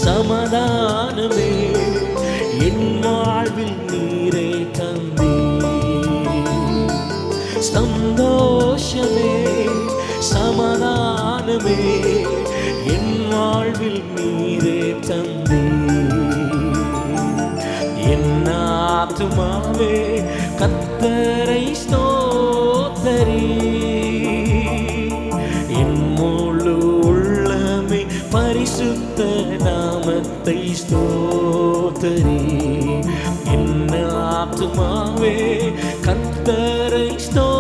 சமாதானமே என் வாழ்வில் நீரே தந்தீர். சந்தோஷமே சமாதானமே என் வாழ்வில் நீரே தந்தீர். என் ஆத்துமாவே கர்த்தரை ஸ்தோத்தரி, என் முழு உள்ளமே பரிசுத்த நாமத்தை ஸ்தோத்தரி. என் ஆத்துமாவே கர்த்தரை ஸ்தோத்தரி,